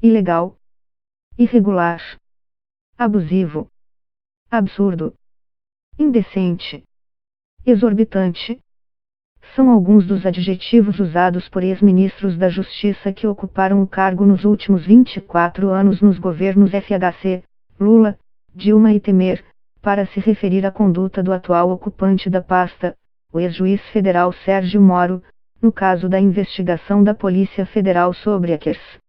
ilegal, irregular, abusivo, absurdo, indecente, exorbitante. São alguns dos adjetivos usados por ex-ministros da Justiça que ocuparam o cargo nos últimos 24 anos nos governos FHC, Lula, Dilma e Temer, para se referir à conduta do atual ocupante da pasta, o ex-juiz federal Sérgio Moro, no caso da investigação da Polícia Federal sobre hackers.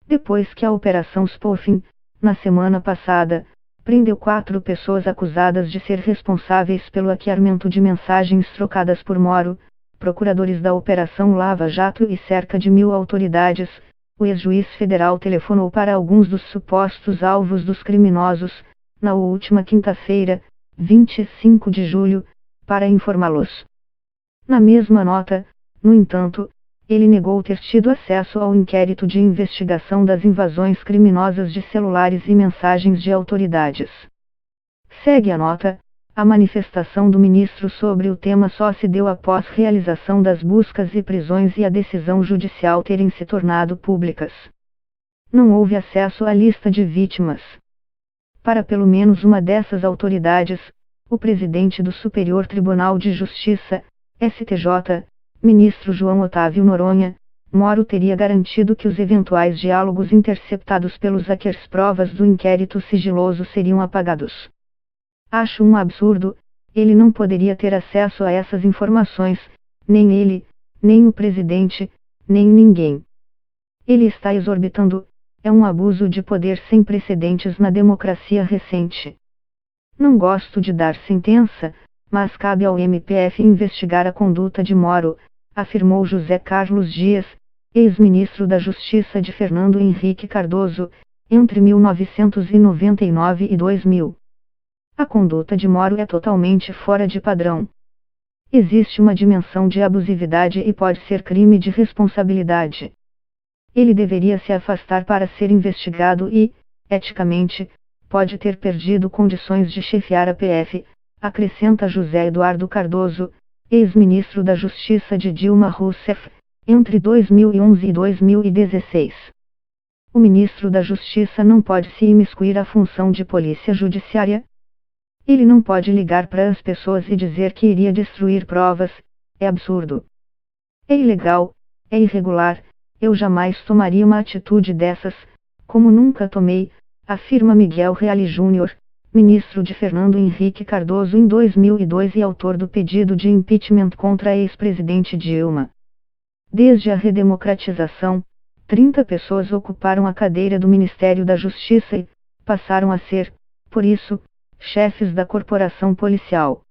Depois que a Operação Spoofing, na semana passada, prendeu 4 pessoas acusadas de ser responsáveis pelo hackeamento de mensagens trocadas por Moro, procuradores da Operação Lava Jato e cerca de 1000 autoridades, o ex-juiz federal telefonou para alguns dos supostos alvos dos criminosos, na última quinta-feira, 25 de julho, para informá-los. Na mesma nota, no entanto, ele negou ter tido acesso ao inquérito de investigação das invasões criminosas de celulares e mensagens de autoridades. Segue a nota: a manifestação do ministro sobre o tema só se deu após realização das buscas e prisões e a decisão judicial terem se tornado públicas. Não houve acesso à lista de vítimas. Para pelo menos uma dessas autoridades, o presidente do Superior Tribunal de Justiça, STJ, ministro João Otávio Noronha, Moro teria garantido que os eventuais diálogos interceptados pelos hackers provas do inquérito sigiloso seriam apagados. Acho um absurdo, ele não poderia ter acesso a essas informações, nem ele, nem o presidente, nem ninguém. Ele está exorbitando, é um abuso de poder sem precedentes na democracia recente. Não gosto de dar sentença, mas cabe ao MPF investigar a conduta de Moro, afirmou José Carlos Dias, ex-ministro da Justiça de Fernando Henrique Cardoso, entre 1999 e 2000. A conduta de Moro é totalmente fora de padrão. Existe uma dimensão de abusividade e pode ser crime de responsabilidade. Ele deveria se afastar para ser investigado e, eticamente, pode ter perdido condições de chefiar a PF, acrescenta José Eduardo Cardoso, ex-ministro da Justiça de Dilma Rousseff, entre 2011 e 2016. O ministro da Justiça não pode se imiscuir à função de polícia judiciária? Ele não pode ligar para as pessoas e dizer que iria destruir provas, é absurdo. É ilegal, é irregular, eu jamais tomaria uma atitude dessas, como nunca tomei, afirma Miguel Reale Júnior, ministro de Fernando Henrique Cardoso em 2002 e autor do pedido de impeachment contra a ex-presidente Dilma. Desde a redemocratização, 30 pessoas ocuparam a cadeira do Ministério da Justiça e passaram a ser, por isso, chefes da corporação policial.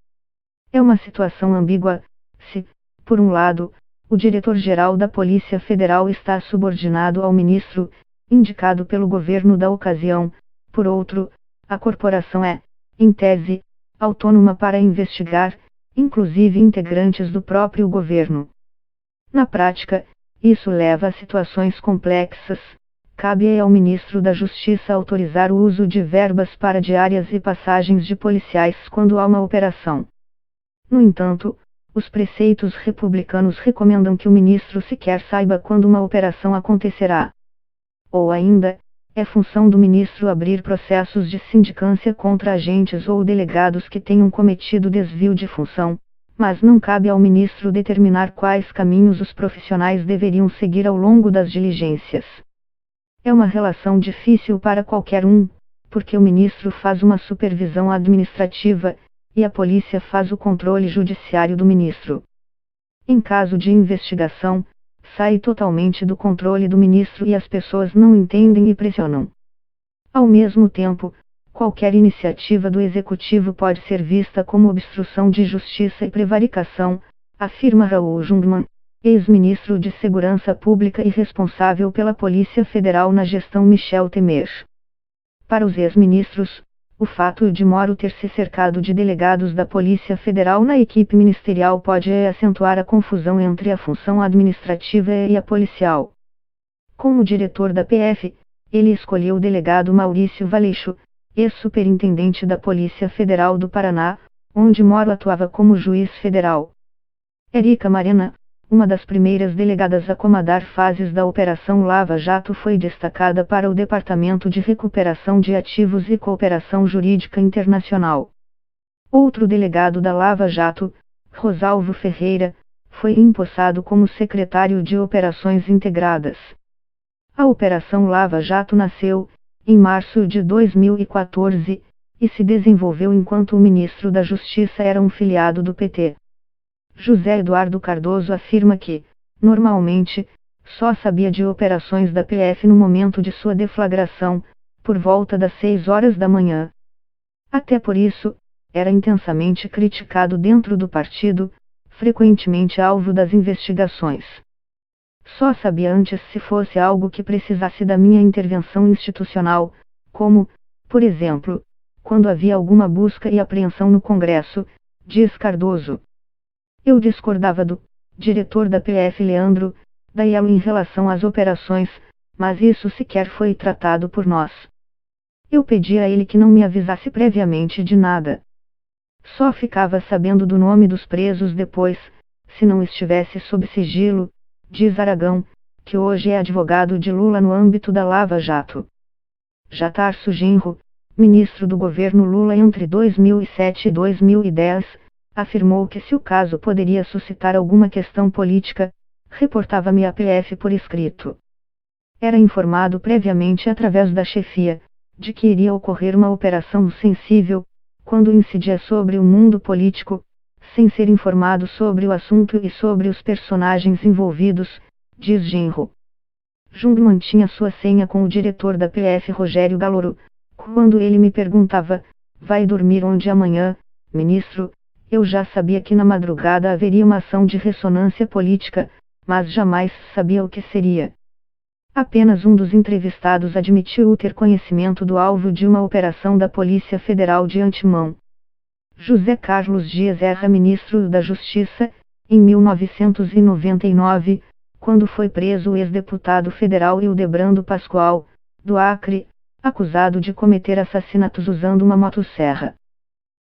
É uma situação ambígua, se, por um lado, o diretor-geral da Polícia Federal está subordinado ao ministro, indicado pelo governo da ocasião, por outro, a corporação é, em tese, autônoma para investigar, inclusive integrantes do próprio governo. Na prática, isso leva a situações complexas. Cabe ao ministro da Justiça autorizar o uso de verbas para diárias e passagens de policiais quando há uma operação. No entanto, os preceitos republicanos recomendam que o ministro sequer saiba quando uma operação acontecerá. Ou ainda, é função do ministro abrir processos de sindicância contra agentes ou delegados que tenham cometido desvio de função, mas não cabe ao ministro determinar quais caminhos os profissionais deveriam seguir ao longo das diligências. É uma relação difícil para qualquer um, porque o ministro faz uma supervisão administrativa, e a polícia faz o controle judiciário do ministro. Em caso de investigação, sai totalmente do controle do ministro e as pessoas não entendem e pressionam. Ao mesmo tempo, qualquer iniciativa do executivo pode ser vista como obstrução de justiça e prevaricação, afirma Raul Jungmann, ex-ministro de Segurança Pública e responsável pela Polícia Federal na gestão Michel Temer. Para os ex-ministros, o fato de Moro ter se cercado de delegados da Polícia Federal na equipe ministerial pode acentuar a confusão entre a função administrativa e a policial. Como diretor da PF, ele escolheu o delegado Maurício Valeixo, ex-superintendente da Polícia Federal do Paraná, onde Moro atuava como juiz federal. Érica Marena, uma das primeiras delegadas a comandar fases da Operação Lava Jato, foi destacada para o Departamento de Recuperação de Ativos e Cooperação Jurídica Internacional. Outro delegado da Lava Jato, Rosalvo Ferreira, foi empossado como secretário de Operações Integradas. A Operação Lava Jato nasceu, em março de 2014, e se desenvolveu enquanto o ministro da Justiça era um filiado do PT. José Eduardo Cardoso afirma que, normalmente, só sabia de operações da PF no momento de sua deflagração, por volta das 6 horas da manhã. Até por isso, era intensamente criticado dentro do partido, frequentemente alvo das investigações. Só sabia antes se fosse algo que precisasse da minha intervenção institucional, como, por exemplo, quando havia alguma busca e apreensão no Congresso, diz Cardoso. Eu discordava do diretor da PF Leandro Daiello em relação às operações, mas isso sequer foi tratado por nós. Eu pedi a ele que não me avisasse previamente de nada. Só ficava sabendo do nome dos presos depois, se não estivesse sob sigilo, diz Aragão, que hoje é advogado de Lula no âmbito da Lava Jato. Já Tarso Genro, ministro do governo Lula entre 2007 e 2010, afirmou que se o caso poderia suscitar alguma questão política, reportava-me à PF por escrito. Era informado previamente através da chefia, de que iria ocorrer uma operação sensível, quando incidia sobre o mundo político, sem ser informado sobre o assunto e sobre os personagens envolvidos, diz Genro. Jung mantinha sua senha com o diretor da PF Rogério Galoro, quando ele me perguntava, vai dormir onde amanhã, ministro? Eu já sabia que na madrugada haveria uma ação de ressonância política, mas jamais sabia o que seria. Apenas um dos entrevistados admitiu ter conhecimento do alvo de uma operação da Polícia Federal de antemão. José Carlos Dias era ministro da Justiça, em 1999, quando foi preso o ex-deputado federal Hildebrando Pascoal, do Acre, acusado de cometer assassinatos usando uma motosserra.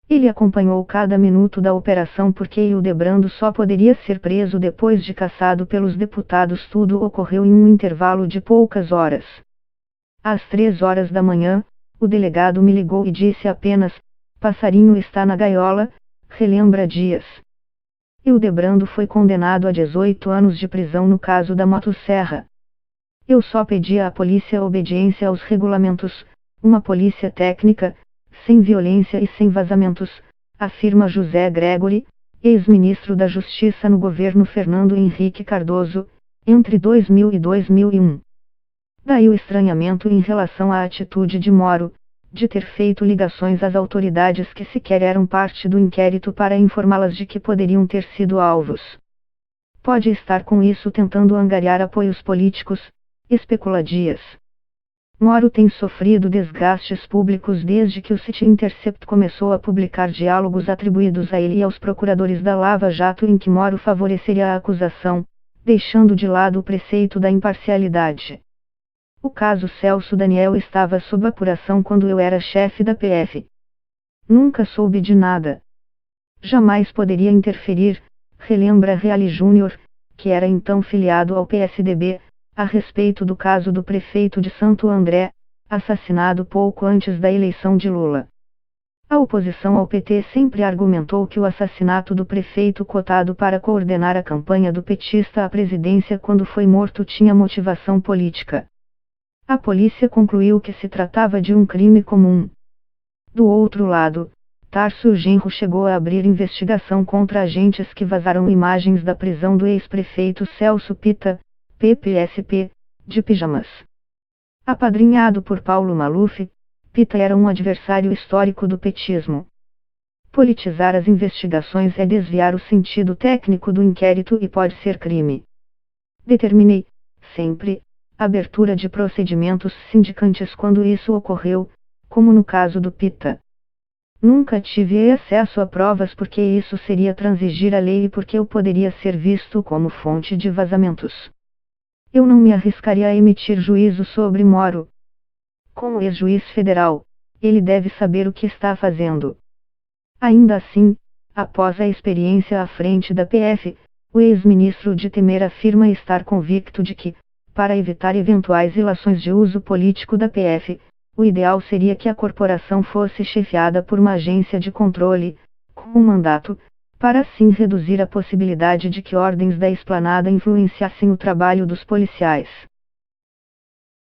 Ele acompanhou cada minuto da operação porque Hildebrando só poderia ser preso depois de caçado pelos deputados. Tudo ocorreu em um intervalo de poucas horas. Às 3 horas da manhã, o delegado me ligou e disse apenas, passarinho está na gaiola, relembra Dias. Hildebrando foi condenado a 18 anos de prisão no caso da motosserra. Eu só pedia à polícia obediência aos regulamentos, uma polícia técnica, sem violência e sem vazamentos, afirma José Gregory, ex-ministro da Justiça no governo Fernando Henrique Cardoso, entre 2000 e 2001. Daí o estranhamento em relação à atitude de Moro, de ter feito ligações às autoridades que sequer eram parte do inquérito para informá-las de que poderiam ter sido alvos. Pode estar com isso tentando angariar apoios políticos, especula Dias. Moro tem sofrido desgastes públicos desde que o City Intercept começou a publicar diálogos atribuídos a ele e aos procuradores da Lava Jato em que Moro favoreceria a acusação, deixando de lado o preceito da imparcialidade. O caso Celso Daniel estava sob apuração quando eu era chefe da PF. Nunca soube de nada. Jamais poderia interferir, relembra Reale Júnior, que era então filiado ao PSDB, a respeito do caso do prefeito de Santo André, assassinado pouco antes da eleição de Lula. A oposição ao PT sempre argumentou que o assassinato do prefeito cotado para coordenar a campanha do petista à presidência quando foi morto tinha motivação política. A polícia concluiu que se tratava de um crime comum. Do outro lado, Tarso Genro chegou a abrir investigação contra agentes que vazaram imagens da prisão do ex-prefeito Celso Pitta, PPSP, de pijamas. Apadrinhado por Paulo Maluf, Pitta era um adversário histórico do petismo. Politizar as investigações é desviar o sentido técnico do inquérito e pode ser crime. Determinei, sempre, abertura de procedimentos sindicantes quando isso ocorreu, como no caso do Pitta. Nunca tive acesso a provas porque isso seria transigir a lei e porque eu poderia ser visto como fonte de vazamentos. Eu não me arriscaria a emitir juízo sobre Moro. Como ex-juiz federal, ele deve saber o que está fazendo. Ainda assim, após a experiência à frente da PF, O ex-ministro de Temer afirma estar convicto de que, para evitar eventuais ilações de uso político da PF, o ideal seria que a corporação fosse chefiada por uma agência de controle, com um mandato, para assim reduzir a possibilidade de que ordens da esplanada influenciassem o trabalho dos policiais.